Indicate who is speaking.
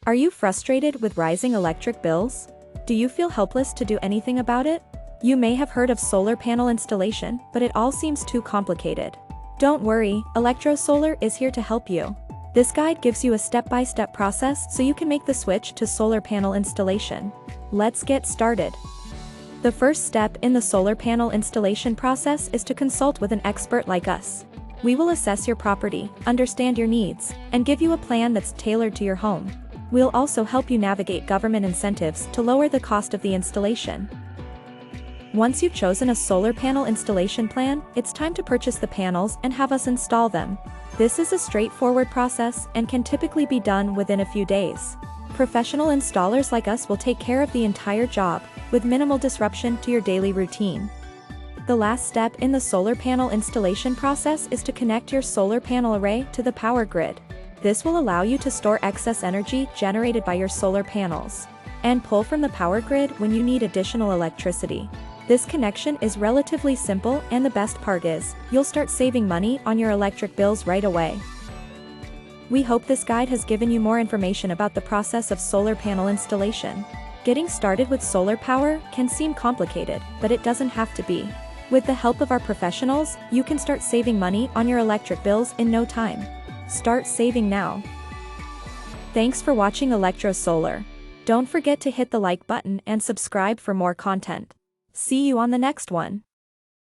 Speaker 1: Are you frustrated with rising electric bills? Do you feel helpless to do anything about it? You may have heard of solar panel installation, but it all seems too complicated. Don't worry, ElectroSolar is here to help you. This guide gives you a step-by-step process so you can make the switch to solar panel installation. Let's get started. The first step in the solar panel installation process is to consult with an expert like us. We will assess your property, understand your needs, and give you a plan that's tailored to your home. We'll also help you navigate government incentives to lower the cost of the installation. Once you've chosen a solar panel installation plan, it's time to purchase the panels and have us install them. This is a straightforward process and can typically be done within a few days. Professional installers like us will take care of the entire job, with minimal disruption to your daily routine. The last step in the solar panel installation process is to connect your solar panel array to the power grid. This will allow you to store excess energy generated by your solar panels and pull from the power grid when you need additional electricity. This connection is relatively simple, and the best part is, you'll start saving money on your electric bills right away. We hope this guide has given you more information about the process of solar panel installation. Getting started with solar power can seem complicated, but it doesn't have to be. With the help of our professionals, you can start saving money on your electric bills in no time. Start saving now. Thanks for watching ElectroSolar. Don't forget to hit the like button and subscribe for more content. See you on the next one.